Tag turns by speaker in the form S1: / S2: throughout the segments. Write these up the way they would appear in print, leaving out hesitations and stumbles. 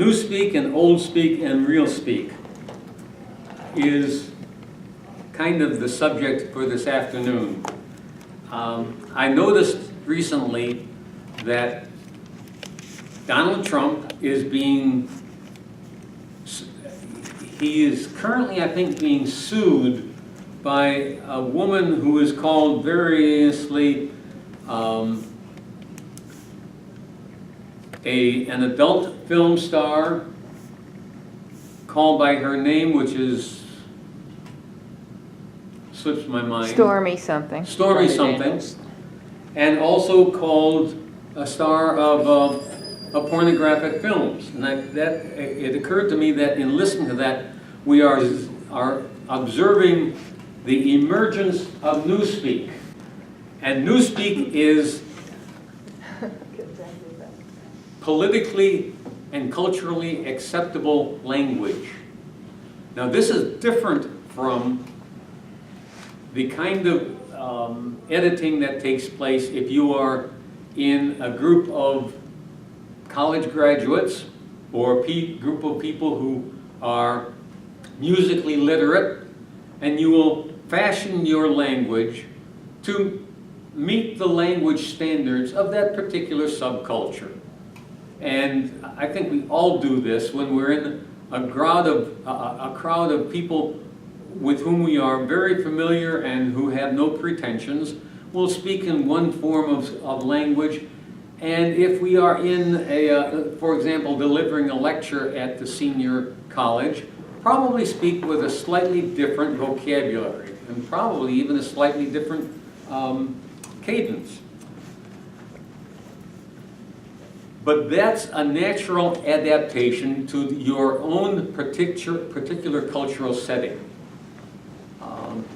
S1: New speak and old speak and real speak is kind of the subject for this afternoon. I noticed recently that Donald Trump is he is currently, I think, being sued by a woman who is called variously an adult film star, called by her name, which slips my mind.
S2: Stormy something.
S1: Stormy something. And also called a star of pornographic films. And it occurred to me that in listening to that, we are observing the emergence of newspeak. And newspeak is politically and culturally acceptable language. Now, this is different from the kind of editing that takes place if you are in a group of college graduates or a group of people who are musically literate, and you will fashion your language to meet the language standards of that particular subculture. And I think we all do this when we're in a crowd of people with whom we are very familiar and who have no pretensions. We'll speak in one form of language, and if we are in for example, delivering a lecture at the senior college, probably speak with a slightly different vocabulary and probably even a slightly different cadence. But that's a natural adaptation to your own particular cultural setting.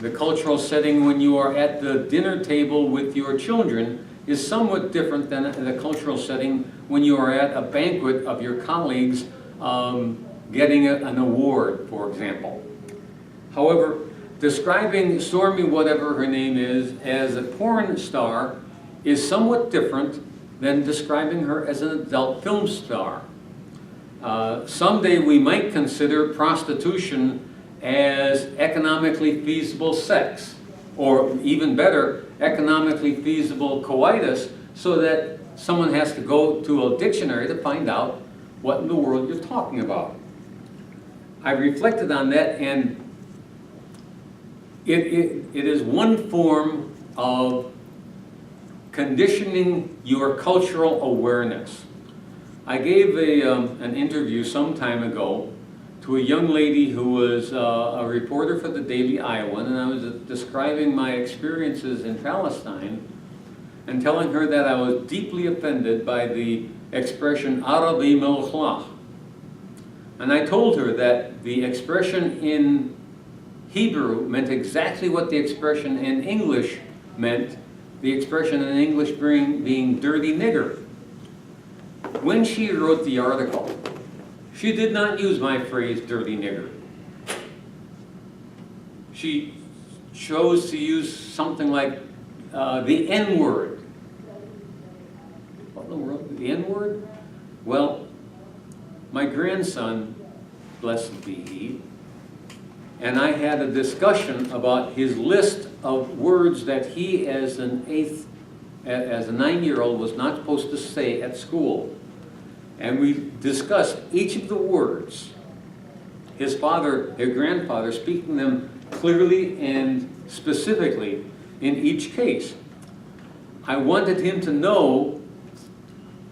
S1: The cultural setting when you are at the dinner table with your children is somewhat different than the cultural setting when you are at a banquet of your colleagues getting an award, for example. However, describing Stormy, whatever her name is, as a porn star is somewhat different than describing her as an adult film star. Someday we might consider prostitution as economically feasible sex, or even better, economically feasible coitus, so that someone has to go to a dictionary to find out what in the world you're talking about. I reflected on that, and it is one form of conditioning your cultural awareness. I gave an interview some time ago to a young lady who was a reporter for the Daily Iowan, and I was describing my experiences in Palestine and telling her that I was deeply offended by the expression Arabi Melchlah. And I told her that the expression in Hebrew meant exactly what the expression in English meant, the expression in English being dirty nigger. When she wrote the article, she did not use my phrase, dirty nigger. She chose to use something like the N-word. What in the world? The N-word? Well, my grandson, blessed be he, and I had a discussion about his list of words that he, as a 9-year-old, was not supposed to say at school. And we discussed each of the words, his grandfather speaking them clearly and specifically in each case. I wanted him to know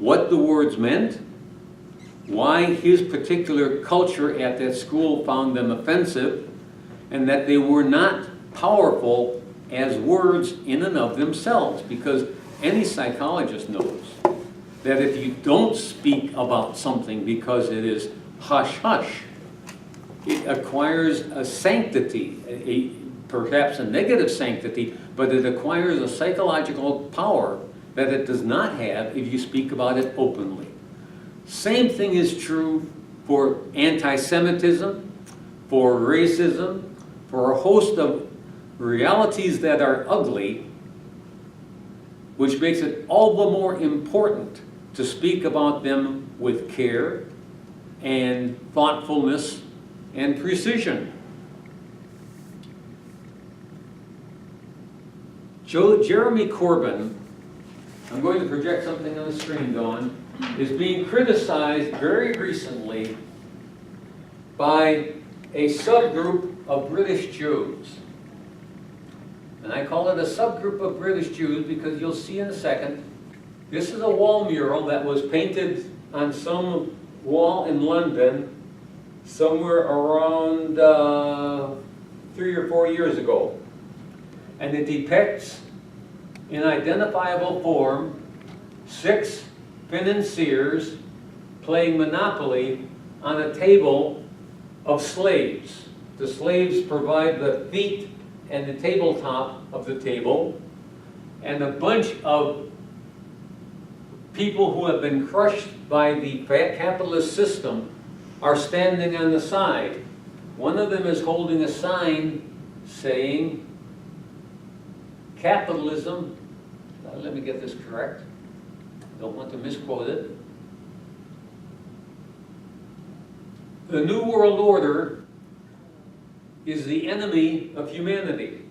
S1: what the words meant, why his particular culture at that school found them offensive, and that they were not powerful as words in and of themselves, because any psychologist knows that if you don't speak about something because it is hush-hush, it acquires a sanctity, perhaps a negative sanctity, but it acquires a psychological power that it does not have if you speak about it openly. Same thing is true for anti-Semitism, for racism, for a host of realities that are ugly, which makes it all the more important to speak about them with care and thoughtfulness and precision. Jeremy Corbyn, I'm going to project something on the screen, Dawn, is being criticized very recently by a subgroup of British Jews. And I call it a subgroup of British Jews because you'll see in a second, this is a wall mural that was painted on some wall in London somewhere around 3 or 4 years ago. And it depicts in identifiable form 6 financiers playing Monopoly on a table of slaves. The slaves provide the feet and the tabletop of the table, and a bunch of people who have been crushed by the capitalist system are standing on the side. One of them is holding a sign saying, capitalism, let me get this correct, don't want to misquote it. The New World Order is the enemy of humanity.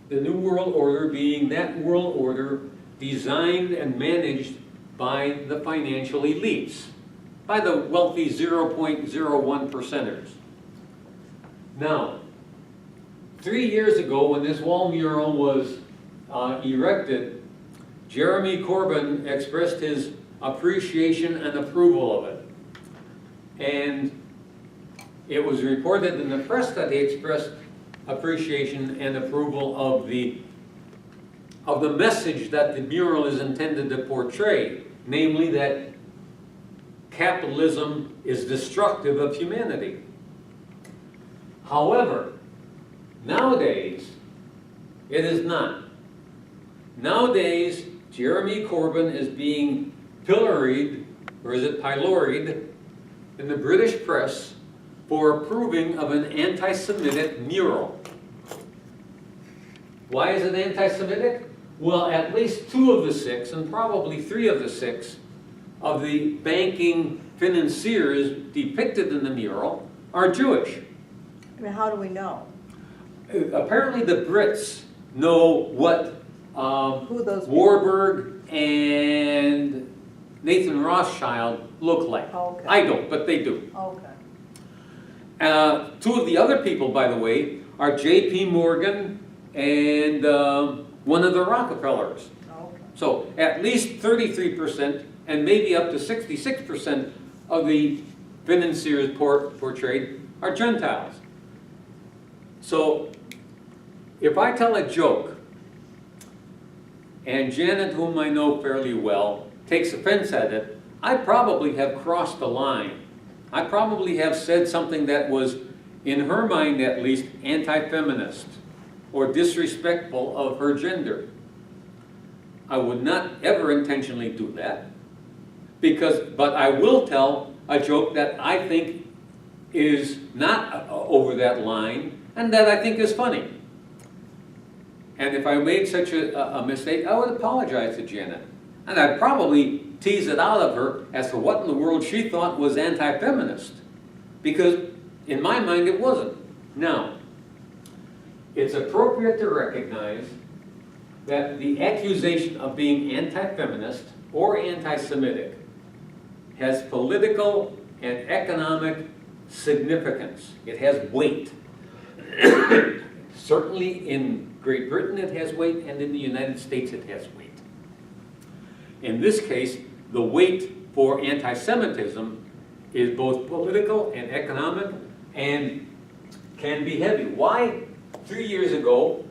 S1: The New World Order being that world order designed and managed by the financial elites, by the wealthy 0.01 percenters. Now, 3 years ago when this wall mural was erected, Jeremy Corbyn expressed his appreciation and approval of it. And it was reported in the press that he expressed appreciation and approval of the message that the mural is intended to portray, namely that capitalism is destructive of humanity. However, nowadays, it is not. Nowadays, Jeremy Corbyn is being pilloried, or is it pyloried, in the British press for approving of an anti-Semitic mural. Why is it anti-Semitic? Well, at least 2 of the 6, and probably 3 of the 6, of the banking financiers depicted in the mural are Jewish.
S2: I mean, how do we know?
S1: Apparently the Brits know what
S2: Who those people
S1: Warburg and Nathan Rothschild look like.
S2: Okay.
S1: I don't, but they do.
S2: Okay.
S1: 2 of the other people, by the way, are J.P. Morgan and one of the Rockefellers.
S2: Okay.
S1: So at least 33% and maybe up to 66% of the financiers portrayed are Gentiles. So if I tell a joke and Janet, whom I know fairly well, takes offense at it, I probably have crossed the line. I probably have said something that was, in her mind at least, anti-feminist or disrespectful of her gender. I would not ever intentionally do that, but I will tell a joke that I think is not over that line and that I think is funny. And if I made such a mistake, I would apologize to Janet. And I'd probably tease it out of her as to what in the world she thought was anti-feminist. Because in my mind it wasn't. Now, it's appropriate to recognize that the accusation of being anti-feminist or anti-Semitic has political and economic significance. It has weight. Certainly in Great Britain it has weight, and in the United States it has weight. In this case, the weight for anti-Semitism is both political and economic and can be heavy. Why 3 years ago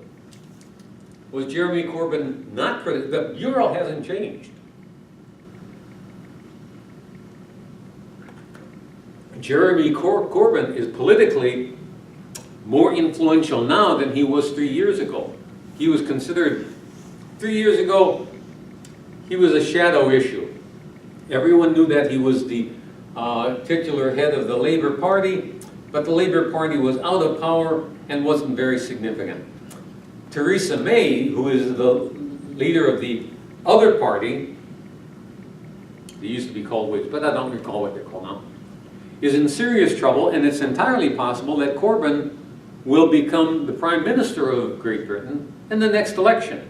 S1: was Jeremy Corbyn not critical? The mural hasn't changed. Jeremy Corbyn is politically more influential now than he was 3 years ago. He was considered, 3 years ago, he was a shadow issue. Everyone knew that he was the titular head of the Labour Party, but the Labour Party was out of power and wasn't very significant. Theresa May, who is the leader of the other party, they used to be called Whigs, but I don't recall what they're called now, is in serious trouble, and it's entirely possible that Corbyn will become the Prime Minister of Great Britain in the next election.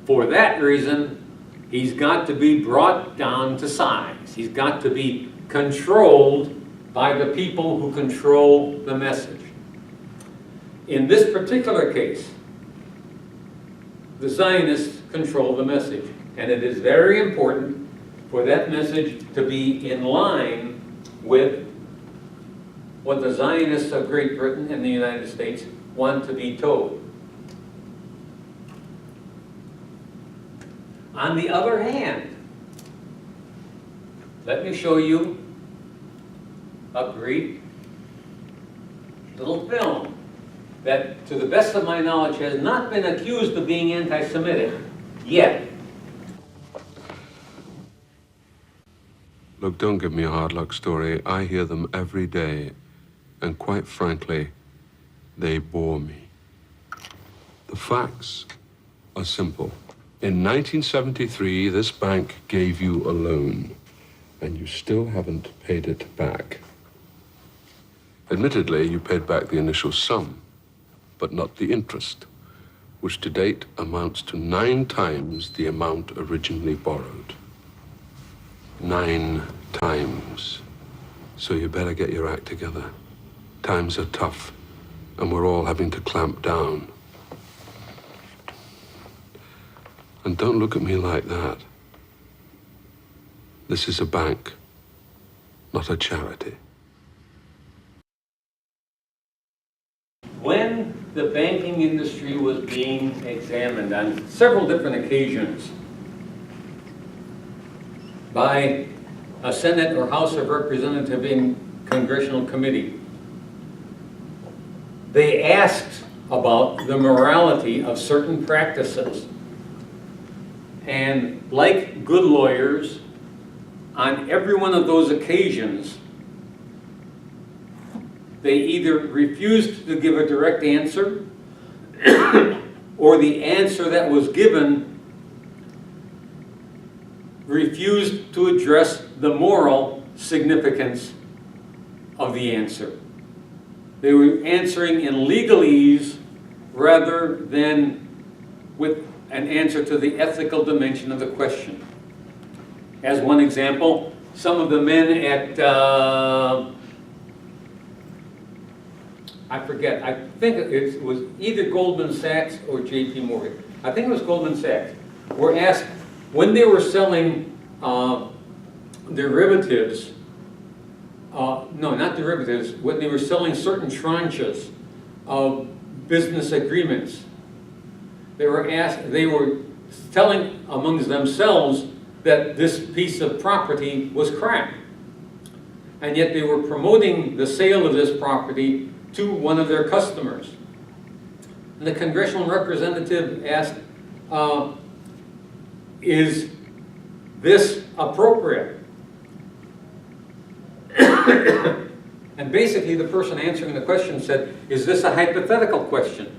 S1: For that reason, he's got to be brought down to size. He's got to be controlled by the people who control the message. In this particular case, the Zionists control the message, and it is very important for that message to be in line with what the Zionists of Great Britain and the United States want to be told. On the other hand, let me show you a great little film that, to the best of my knowledge, has not been accused of being anti-Semitic yet.
S3: Look, don't give me a hard luck story. I hear them every day, and quite frankly, they bore me. The facts are simple. In 1973, this bank gave you a loan, and you still haven't paid it back. Admittedly, you paid back the initial sum, but not the interest, which to date amounts to 9 times the amount originally borrowed. 9 times. So you better get your act together. Times are tough, and we're all having to clamp down. And don't look at me like that. This is a bank, not a charity.
S1: When the banking industry was being examined on several different occasions by a Senate or House of Representative in Congressional Committee, they asked about the morality of certain practices. And like good lawyers, on every one of those occasions, they either refused to give a direct answer or the answer that was given refused to address the moral significance of the answer. They were answering in legalese rather than with an answer to the ethical dimension of the question. As one example, some of the men at I forget, I think it was either Goldman Sachs or JP Morgan. I think it was Goldman Sachs. Were asked when they were selling derivatives, no, not derivatives, when they were selling certain tranches of business agreements, they were asked, they were telling amongst themselves that this piece of property was crap. And yet they were promoting the sale of this property to one of their customers. And the congressional representative asked, is this appropriate? And basically the person answering the question said, is this a hypothetical question?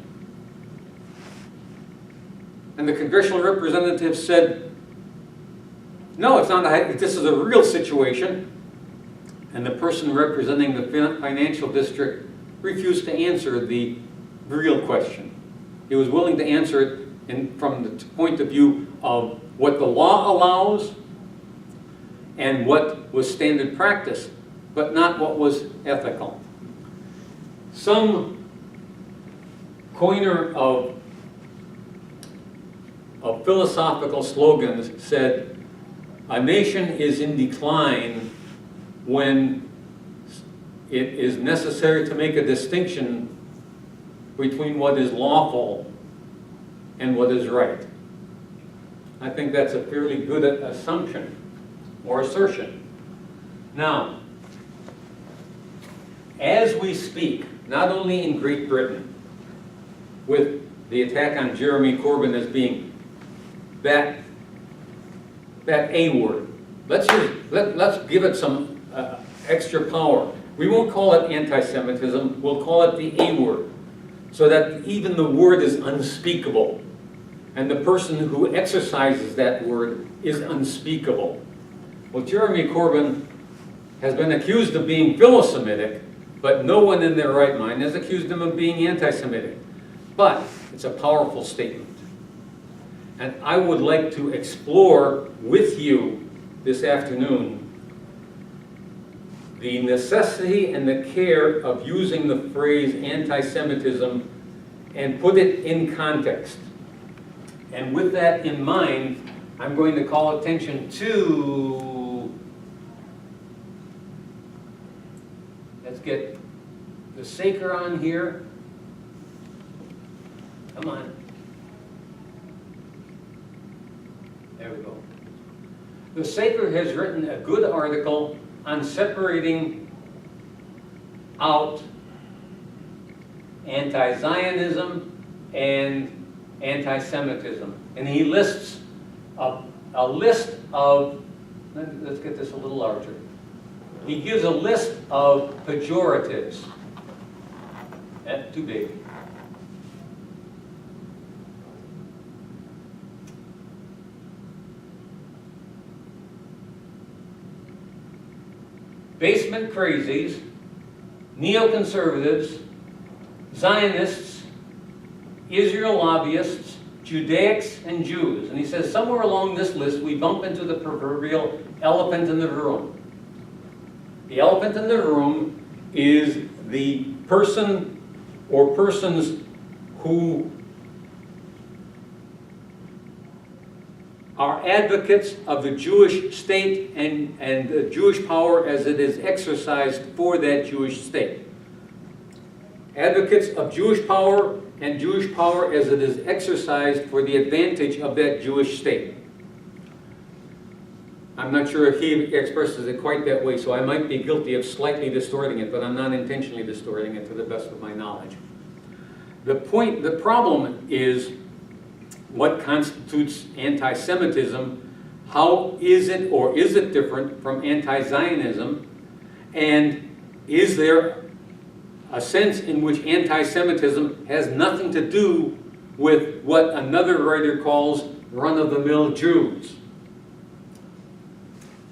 S1: And the congressional representative said, no, it's not this is a real situation. And the person representing the financial district refused to answer the real question. He was willing to answer it from the point of view of what the law allows and what was standard practice, but not what was ethical. Some coiner of philosophical slogans said, a nation is in decline when it is necessary to make a distinction between what is lawful and what is right. I think that's a fairly good assumption or assertion. Now, as we speak, not only in Great Britain, with the attack on Jeremy Corbyn as being that A word, let's give it some extra power. We won't call it anti-Semitism, we'll call it the A word, so that even the word is unspeakable, and the person who exercises that word is unspeakable. Well, Jeremy Corbyn has been accused of being philo-Semitic, but no one in their right mind has accused him of being anti-Semitic. But it's a powerful statement. And I would like to explore with you this afternoon the necessity and the care of using the phrase anti-Semitism and put it in context. And with that in mind, I'm going to call attention to, let's get the Saker on here. Come on. There we go. The Saker has written a good article on separating out anti-Zionism and anti-Semitism. And he lists a list of, let's get this a little larger. He gives a list of pejoratives. That's too big. Basement crazies, neoconservatives, Zionists, Israel lobbyists, Judaics, and Jews. And he says somewhere along this list we bump into the proverbial elephant in the room. The elephant in the room is the person or persons who are advocates of the Jewish state and the Jewish power as it is exercised for that Jewish state. Advocates of Jewish power and Jewish power as it is exercised for the advantage of that Jewish state. I'm not sure if he expresses it quite that way, so I might be guilty of slightly distorting it, but I'm not intentionally distorting it to the best of my knowledge. The problem is what constitutes anti-Semitism, how is it or is it different from anti-Zionism, and is there a sense in which anti-Semitism has nothing to do with what another writer calls run-of-the-mill Jews.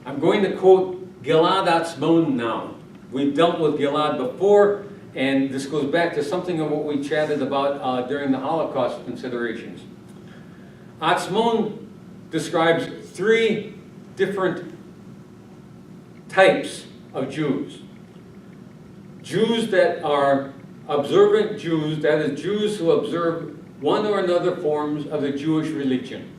S1: I'm going to quote Gilad Atzmon now. We've dealt with Gilad before, and this goes back to something of what we chatted about during the Holocaust considerations. Atzmon describes three different types of Jews. Jews that are observant Jews, that is, Jews who observe one or another forms of the Jewish religion.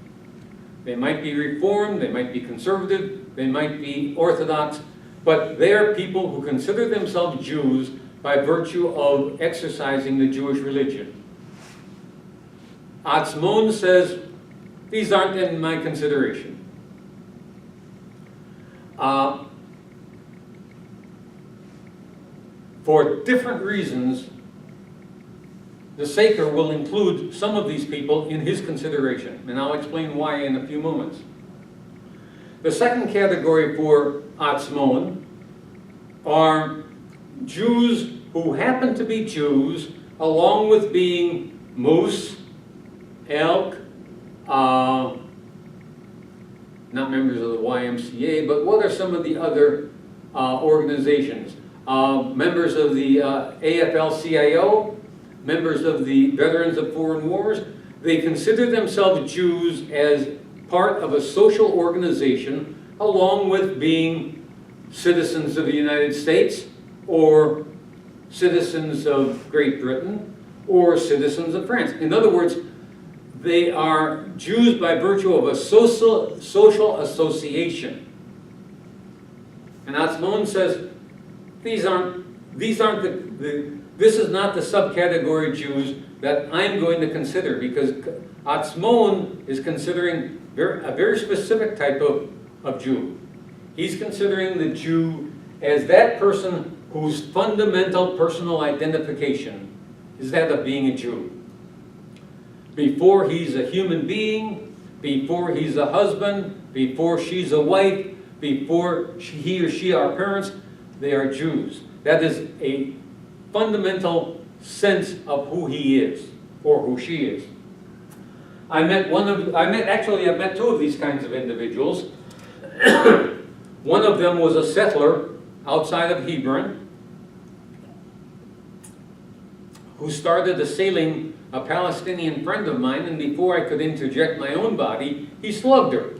S1: They might be Reformed, they might be conservative, they might be Orthodox, but they are people who consider themselves Jews by virtue of exercising the Jewish religion. Atzmon says, these aren't in my consideration. For different reasons, the Saker will include some of these people in his consideration, and I'll explain why in a few moments. The second category for Atzmon are Jews who happen to be Jews, along with being moose, elk, not members of the YMCA, but what are some of the other organizations? Members of the AFL-CIO, members of the Veterans of Foreign Wars. They consider themselves Jews as part of a social organization, along with being citizens of the United States, or citizens of Great Britain, or citizens of France. In other words, they are Jews by virtue of a social association. And Atzmon says, this is not the subcategory Jews that I'm going to consider, because Atzmon is considering a very specific type of Jew. He's considering the Jew as that person whose fundamental personal identification is that of being a Jew. Before he's a human being, before he's a husband, before she's a wife, before he or she are parents, they are Jews. That is a fundamental sense of who he is, or who she is. I've met two of these kinds of individuals. One of them was a settler outside of Hebron, who started assailing a Palestinian friend of mine, and before I could interject my own body, he slugged her.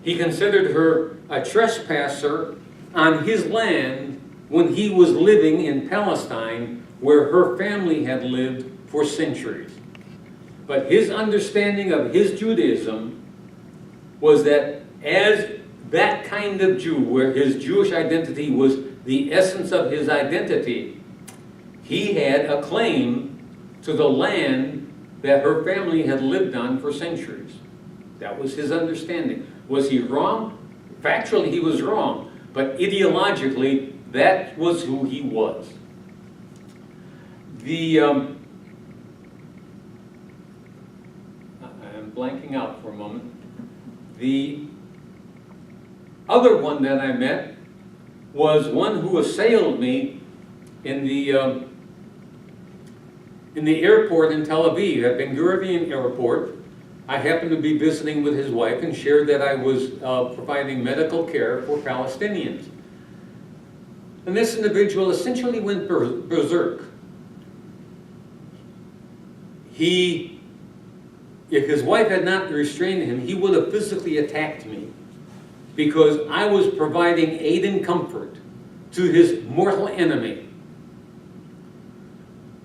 S1: He considered her a trespasser on his land when he was living in Palestine, where her family had lived for centuries. But his understanding of his Judaism was that as that kind of Jew, where his Jewish identity was the essence of his identity, he had a claim to the land that her family had lived on for centuries. That was his understanding. Was he wrong? Factually, he was wrong. But ideologically, that was who he was. I'm blanking out for a moment. The other one that I met was one who assailed me in the airport in Tel Aviv, at Ben Gurion Airport. I happened to be visiting with his wife and shared that I was providing medical care for Palestinians. And this individual essentially went berserk. If his wife had not restrained him, he would have physically attacked me, because I was providing aid and comfort to his mortal enemy.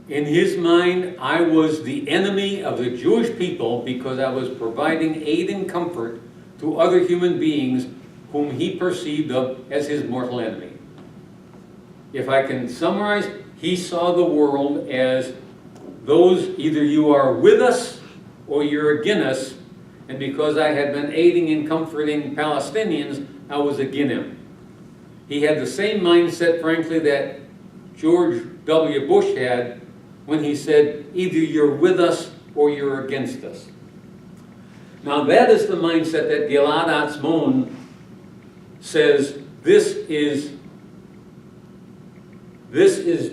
S1: In his mind, I was the enemy of the Jewish people because I was providing aid and comfort to other human beings whom he perceived as his mortal enemy. If I can summarize, he saw the world as those, either you are with us or you're against us, and because I had been aiding and comforting Palestinians, I was against him. He had the same mindset, frankly, that George W. Bush had when he said, either you're with us or you're against us. Now that is the mindset that Gilad Atzmon says this is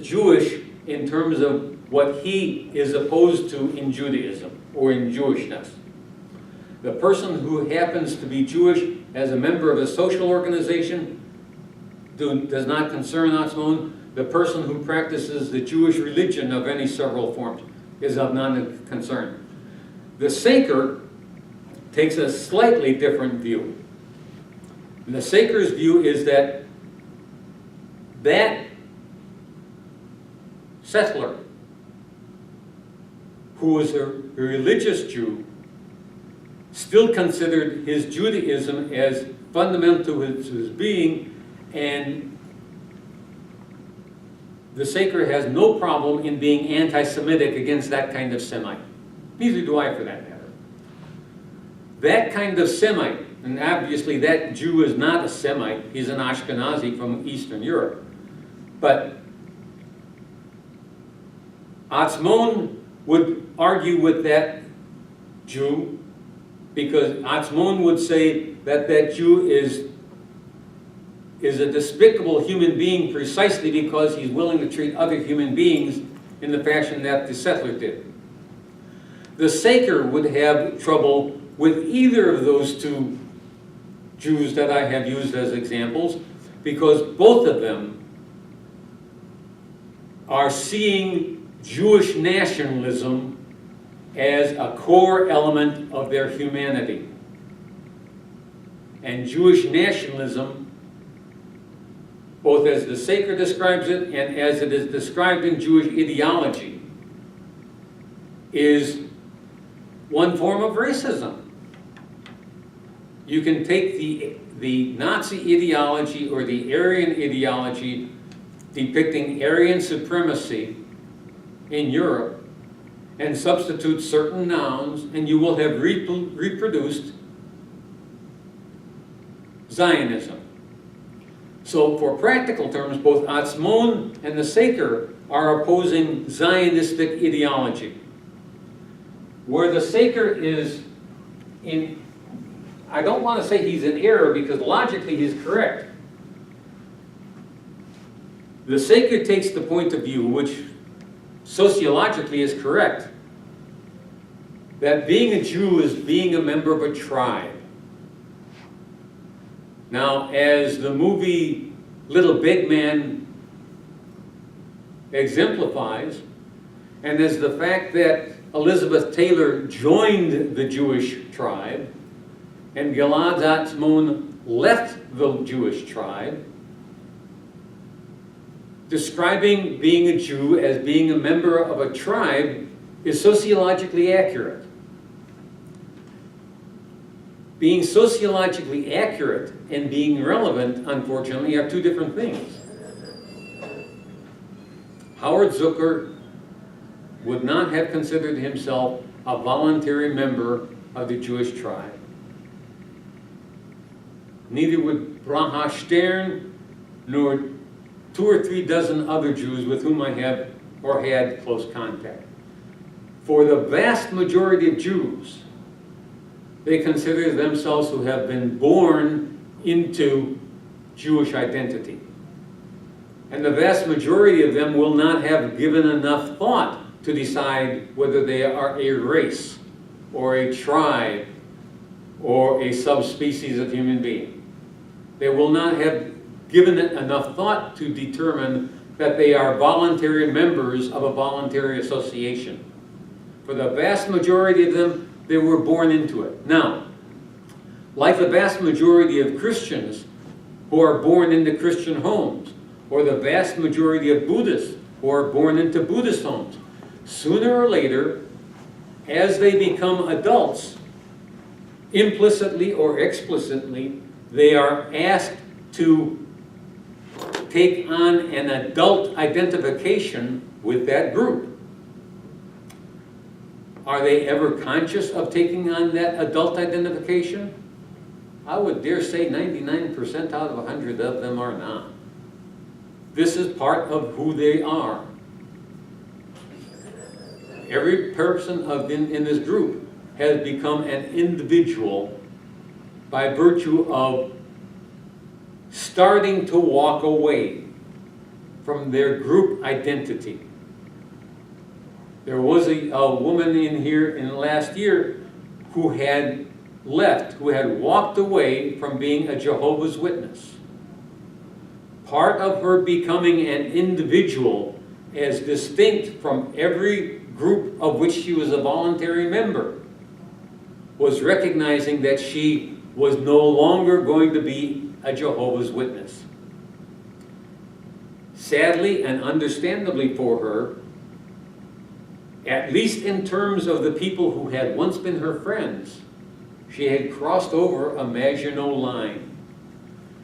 S1: Jewish in terms of what he is opposed to in Judaism or in Jewishness. The person who happens to be Jewish as a member of a social organization does not concern Atzmon. The person who practices the Jewish religion of any several forms is of none concern. The Saker takes a slightly different view. And the Saker's view is that settler, who was a religious Jew, still considered his Judaism as fundamental to his being, and the Saker has no problem in being anti-Semitic against that kind of Semite. Neither do I, for that matter. That kind of Semite, and obviously that Jew is not a Semite, he's an Ashkenazi from Eastern Europe. But Atzmon would argue with that Jew, because Atzmon would say that that Jew is a despicable human being precisely because he's willing to treat other human beings in the fashion that the settler did. The Saker would have trouble with either of those two Jews that I have used as examples, because both of them are seeing Jewish nationalism as a core element of their humanity. And Jewish nationalism, both as the Saker describes it and as it is described in Jewish ideology, is one form of racism. You can take the Nazi ideology or the Aryan ideology depicting Aryan supremacy in Europe and substitute certain nouns, and you will have reproduced Zionism. So for practical terms, both Atzmon and the Saker are opposing Zionistic ideology. Where the Saker is in, I don't want to say he's in error because logically he's correct. The Saker takes the point of view, which sociologically is correct, that being a Jew is being a member of a tribe. Now, as the movie little big man exemplifies, and is the fact that Elizabeth Taylor joined the Jewish tribe and Gilad Atzmon left the Jewish tribe, describing being a Jew as being a member of a tribe is sociologically accurate. Being sociologically accurate and being relevant, unfortunately, are two different things. Howard Zucker would not have considered himself a voluntary member of the Jewish tribe. Neither would Braha Stern, nor 2 or 3 dozen other Jews with whom I have or had close contact. For the vast majority of Jews, they consider themselves to have been born into Jewish identity. And the vast majority of them will not have given enough thought to decide whether they are a race or a tribe or a subspecies of human being. They will not have given it enough thought to determine that they are voluntary members of a voluntary association. For the vast majority of them, they were born into it. Now, like the vast majority of Christians who are born into Christian homes, or the vast majority of Buddhists who are born into Buddhist homes, sooner or later, as they become adults, implicitly or explicitly, they are asked to take on an adult identification with that group. Are they ever conscious of taking on that adult identification? I would dare say 99% out of 100 of them are not. This is part of who they are. Every person in this group has become an individual by virtue of starting to walk away from their group identity. There was a woman in here in the last year who had left, who had walked away from being a Jehovah's Witness. Part of her becoming an individual as distinct from every group of which she was a voluntary member was recognizing that she was no longer going to be a Jehovah's Witness. Sadly and understandably for her, at least in terms of the people who had once been her friends, she had crossed over a Maginot line.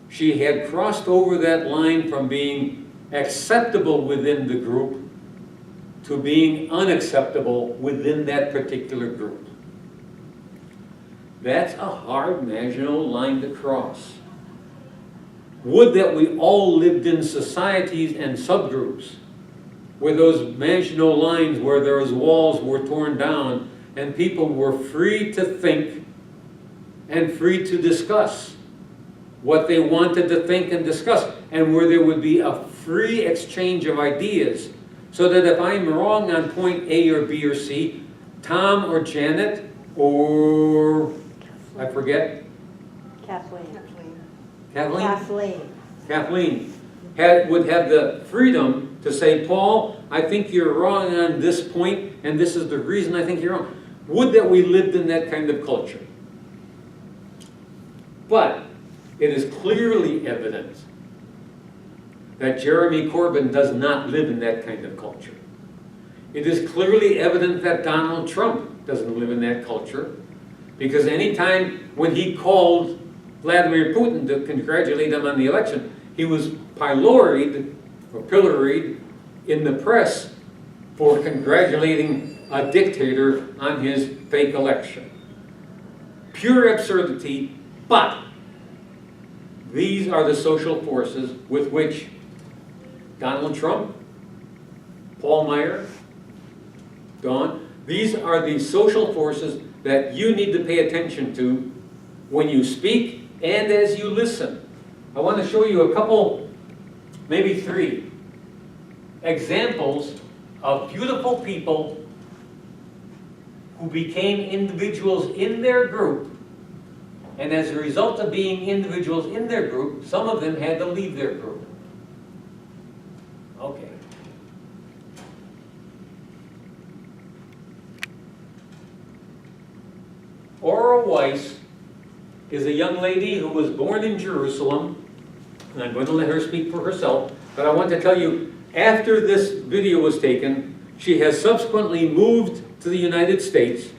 S1: She had crossed over that line from being acceptable within the group to being unacceptable within that particular group. That's a hard Maginot line to cross. Would that we all lived in societies and subgroups where those Maginot lines, where those walls were torn down and people were free to think and free to discuss what they wanted to think and discuss, and where there would be a free exchange of ideas, so that if I'm wrong on point A or B or C, Tom or Janet or, I forget, Kathleen would have the freedom to say, Paul, I think you're wrong on this point, and this is the reason I think you're wrong. Would that we lived in that kind of culture. But it is clearly evident that Jeremy Corbyn does not live in that kind of culture. It is clearly evident that Donald Trump doesn't live in that culture, because anytime when he called Vladimir Putin to congratulate him on the election, he was pilloried in the press for congratulating a dictator on his fake election. Pure absurdity, but these are the social forces with which Donald Trump, Paul Meyer, Dawn, these are the social forces that you need to pay attention to when you speak and as you listen. I want to show you a couple, maybe 3, examples of beautiful people who became individuals in their group, and as a result of being individuals in their group, some of them had to leave their group. Okay. Ora Weiss is a young lady who was born in Jerusalem, and I'm going to let her speak for herself, but I want to tell you, after this video was taken, she has subsequently moved to the United States.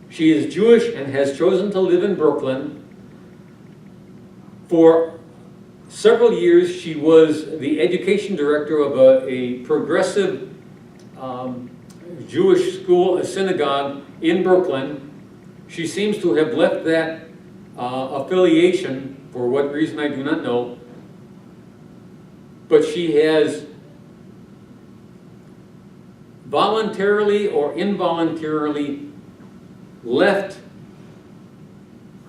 S1: She is Jewish and has chosen to live in Brooklyn. For several years, she was the education director of a progressive Jewish school, a synagogue in Brooklyn. She seems to have left that affiliation, for what reason I do not know, but she has voluntarily or involuntarily left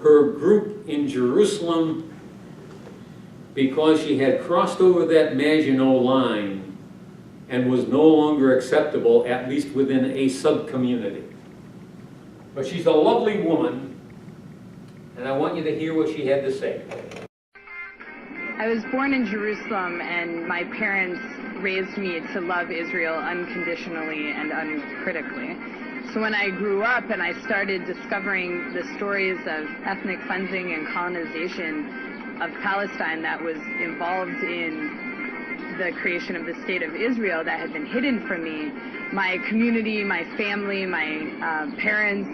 S1: her group in Jerusalem because she had crossed over that Maginot line and was no longer acceptable, at least within a sub-community. But she's a lovely woman, and I want you to hear what she had to say.
S4: I was born in Jerusalem, and my parents raised me to love Israel unconditionally and uncritically. So when I grew up and I started discovering the stories of ethnic cleansing and colonization of Palestine that was involved in the creation of the state of Israel that had been hidden from me, my community, my family, my parents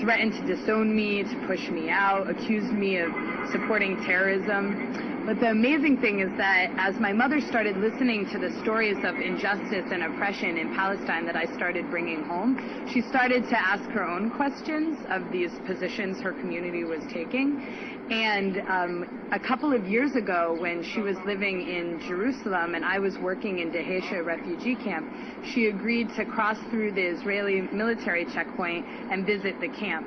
S4: threatened to disown me, to push me out, accused me of supporting terrorism. But the amazing thing is that as my mother started listening to the stories of injustice and oppression in Palestine that I started bringing home, she started to ask her own questions of these positions her community was taking. And a couple of years ago, when she was living in Jerusalem and I was working in Dheisheh refugee camp, she agreed to cross through the Israeli military checkpoint and visit the camp.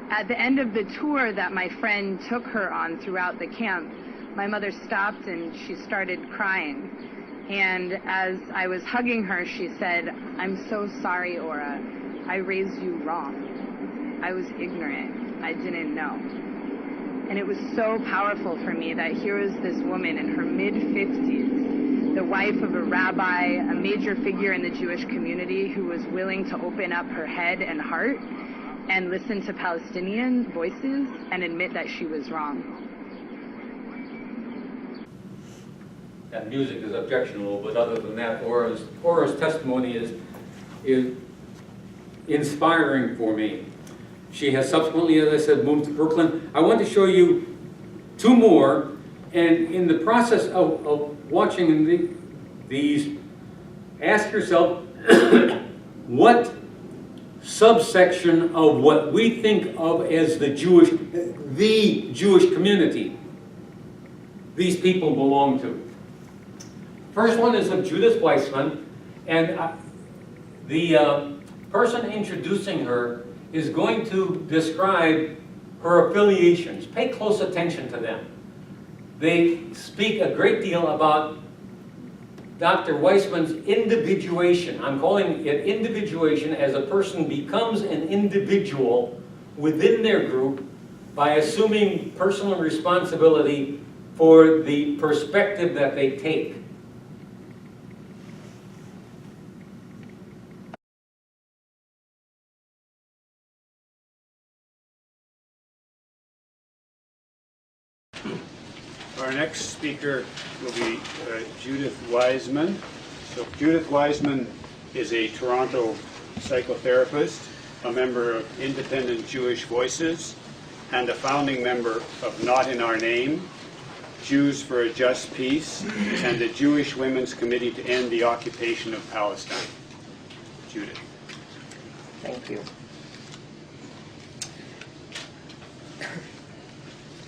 S4: At the end of the tour that my friend took her on throughout the camp, my mother stopped and she started crying. And as I was hugging her, she said, "I'm so sorry, Ora. I raised you wrong. I was ignorant. I didn't know." And it was so powerful for me that here was this woman in her mid-50s, the wife of a rabbi, a major figure in the Jewish community, who was willing to open up her head and heart and listen to Palestinian voices and admit that she was wrong.
S1: That music is objectionable, but other than that, Ora's testimony is inspiring for me. She has subsequently, as I said, moved to Brooklyn. I want to show you two more, and in the process of watching these, ask yourself what subsection of what we think of as the Jewish community these people belong to. First one is of Judith Weissman, and the person introducing her is going to describe her affiliations. Pay close attention to them. They speak a great deal about Dr. Weissman's individuation. I'm calling it individuation as a person becomes an individual within their group by assuming personal responsibility for the perspective that they take.
S5: Our next speaker will be Judith Weissman. So Judith Weissman is a Toronto psychotherapist, a member of Independent Jewish Voices, and a founding member of Not in Our Name, Jews for a Just Peace, and the Jewish Women's Committee to End the Occupation of Palestine. Judith.
S6: Thank you.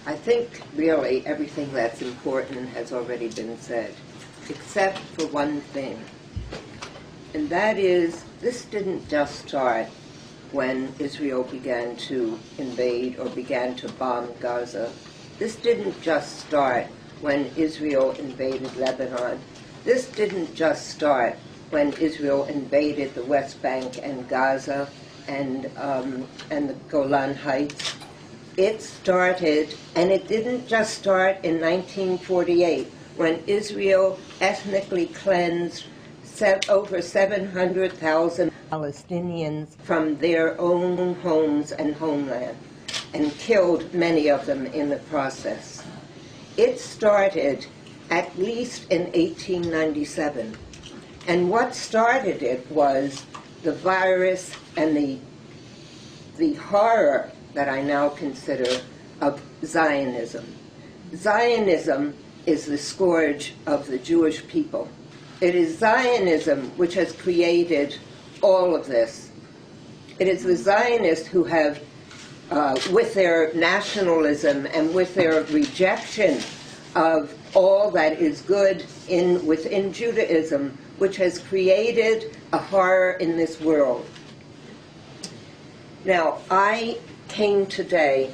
S6: I think really everything that's important has already been said, except for one thing. And that is, this didn't just start when Israel began to invade or began to bomb Gaza. This didn't just start when Israel invaded Lebanon. This didn't just start when Israel invaded the West Bank and Gaza and the Golan Heights. It started, and it didn't just start in 1948, when Israel ethnically cleansed over 700,000 Palestinians from their own homes and homeland, and killed many of them in the process. It started at least in 1897. And what started it was the virus and the horror that I now consider of Zionism. Zionism is the scourge of the Jewish people. It is Zionism which has created all of this. It is the Zionists who have, with their nationalism and with their rejection of all that is good within Judaism, which has created a horror in this world. Now, I came today,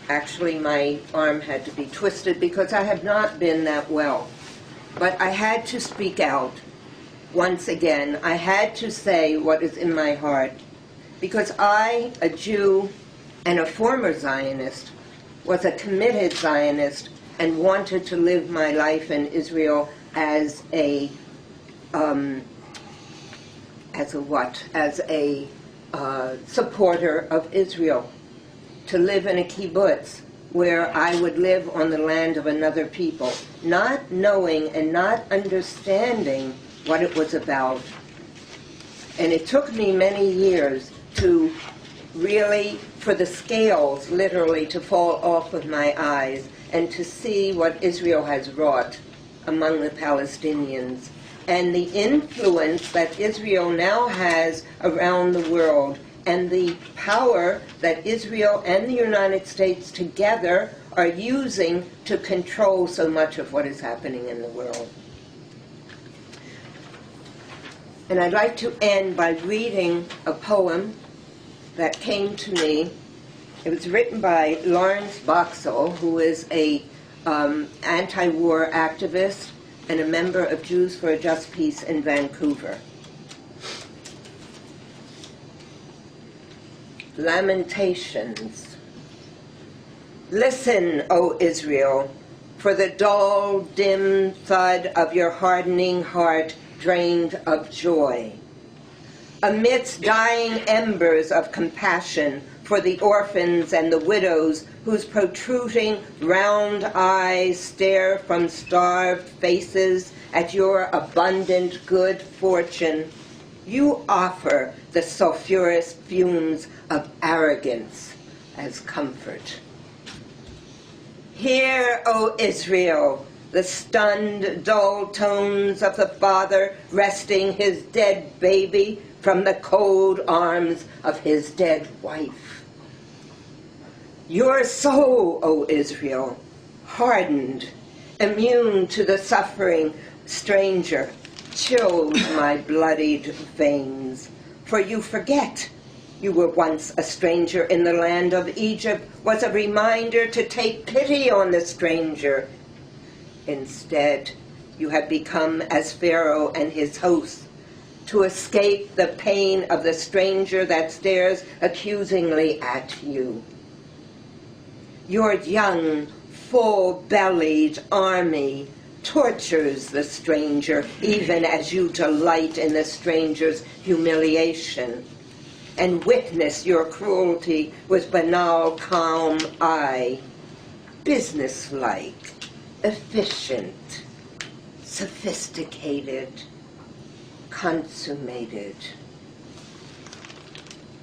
S6: actually my arm had to be twisted because I have not been that well, but I had to speak out once again. I had to say what is in my heart, because I, a Jew and a former Zionist, was a committed Zionist and wanted to live my life in Israel as a supporter of Israel, to live in a kibbutz where I would live on the land of another people, not knowing and not understanding what it was about. And it took me many years to really, for the scales literally to fall off of my eyes and to see what Israel has wrought among the Palestinians and the influence that Israel now has around the world, and the power that Israel and the United States together are using to control so much of what is happening in the world. And I'd like to end by reading a poem that came to me. It was written by Lawrence Boxall, who is a anti-war activist and a member of Jews for a Just Peace in Vancouver. Lamentations. Listen, O Israel, for the dull, dim thud of your hardening heart drained of joy. Amidst dying embers of compassion for the orphans and the widows whose protruding round eyes stare from starved faces at your abundant good fortune, you offer the sulfurous fumes of arrogance as comfort. Hear, O Israel, the stunned, dull tones of the father wresting his dead baby from the cold arms of his dead wife. Your soul, O Israel, hardened, immune to the suffering stranger, chills my bloodied veins. For you forget you were once a stranger in the land of Egypt, was a reminder to take pity on the stranger. Instead, you have become as Pharaoh and his hosts, to escape the pain of the stranger that stares accusingly at you. Your young, full-bellied army tortures the stranger, even as you delight in the stranger's humiliation, and witness your cruelty with banal, calm eye, businesslike, efficient, sophisticated, consummated.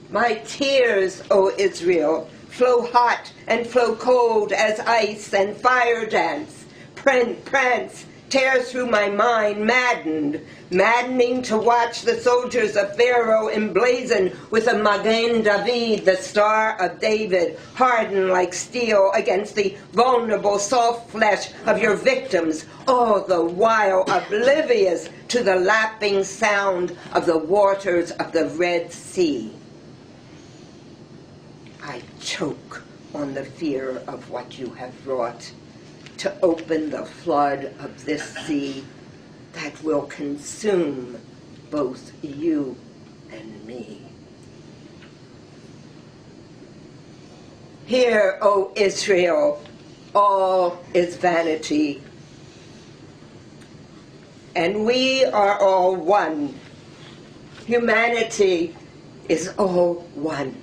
S6: My tears, O Israel, flow hot and flow cold as ice and fire dance, prance, tear through my mind, maddening to watch the soldiers of Pharaoh emblazoned with a Magen David, the Star of David, harden like steel against the vulnerable soft flesh of your victims, all the while oblivious to the lapping sound of the waters of the Red Sea. I choke on the fear of what you have wrought, to open the flood of this sea that will consume both you and me. Hear, O Israel, all is vanity. And we are all one. Humanity is all one.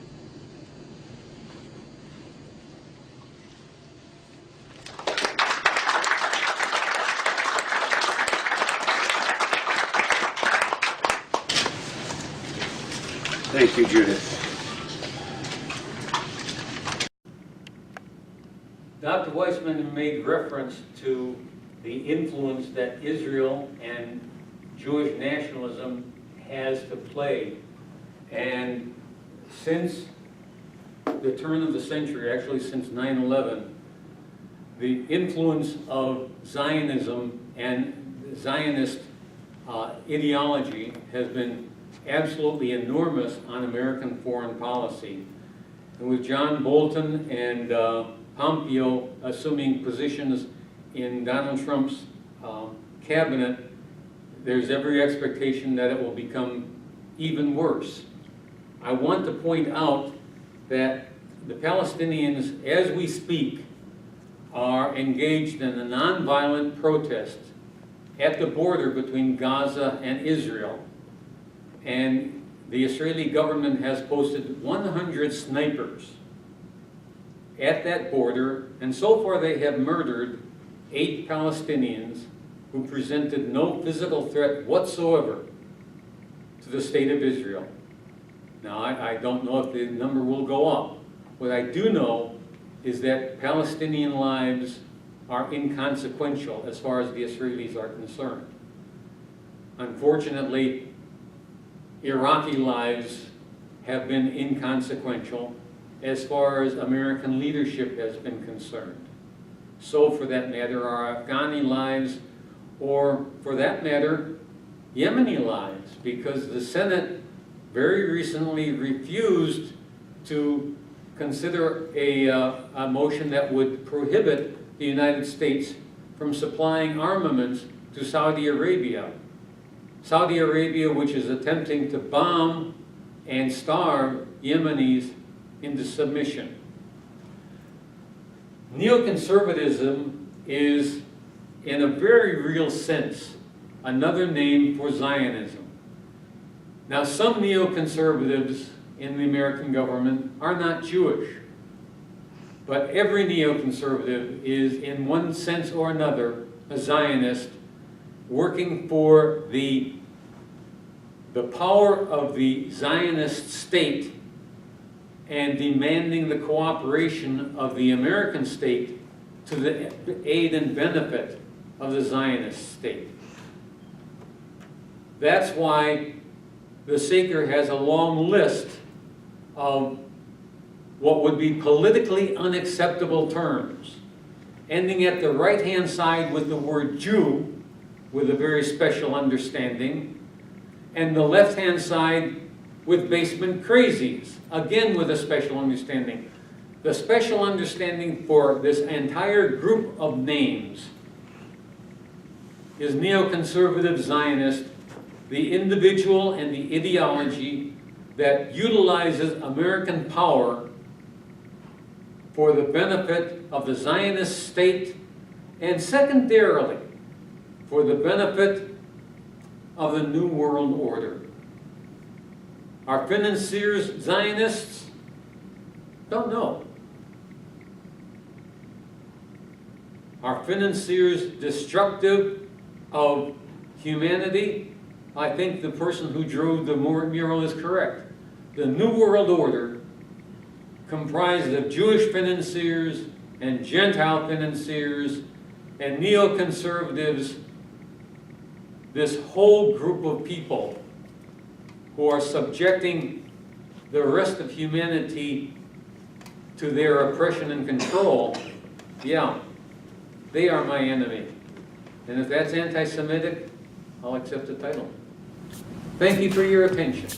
S5: Thank you, Judith.
S1: Dr. Weissman made reference to the influence that Israel and Jewish nationalism has to play. And since the turn of the century, actually since 9/11, the influence of Zionism and Zionist ideology has been absolutely enormous on American foreign policy. And with John Bolton and Pompeo assuming positions in Donald Trump's cabinet, there's every expectation that it will become even worse. I want to point out that the Palestinians, as we speak, are engaged in a nonviolent protest at the border between Gaza and Israel. And the Israeli government has posted 100 snipers at that border, and so far they have murdered 8 Palestinians who presented no physical threat whatsoever to the state of Israel. Now, I don't know if the number will go up. What I do know is that Palestinian lives are inconsequential as far as the Israelis are concerned. Unfortunately, Iraqi lives have been inconsequential as far as American leadership has been concerned. So, for that matter, are Afghani lives, or for that matter, Yemeni lives, because the Senate very recently refused to consider a motion that would prohibit the United States from supplying armaments to Saudi Arabia. Saudi Arabia, which is attempting to bomb and starve Yemenis into submission. Neoconservatism is, in a very real sense, another name for Zionism. Now, some neoconservatives in the American government are not Jewish, but every neoconservative is, in one sense or another, a Zionist working for the power of the Zionist state and demanding the cooperation of the American state to the aid and benefit of the Zionist state. That's why the Seeker has a long list of what would be politically unacceptable terms, ending at the right-hand side with the word Jew, with a very special understanding, and the left-hand side with basement crazies, again with a special understanding. The special understanding for this entire group of names is neoconservative Zionist, the individual and the ideology that utilizes American power for the benefit of the Zionist state, and secondarily, for the benefit of the New World Order. Are financiers Zionists? Don't know. Are financiers destructive of humanity? I think the person who drew the mural is correct. The New World Order, comprised of Jewish financiers and Gentile financiers and neoconservatives, this whole group of people who are subjecting the rest of humanity to their oppression and control, yeah, they are my enemy. And if that's anti-Semitic, I'll accept the title. Thank you for your attention.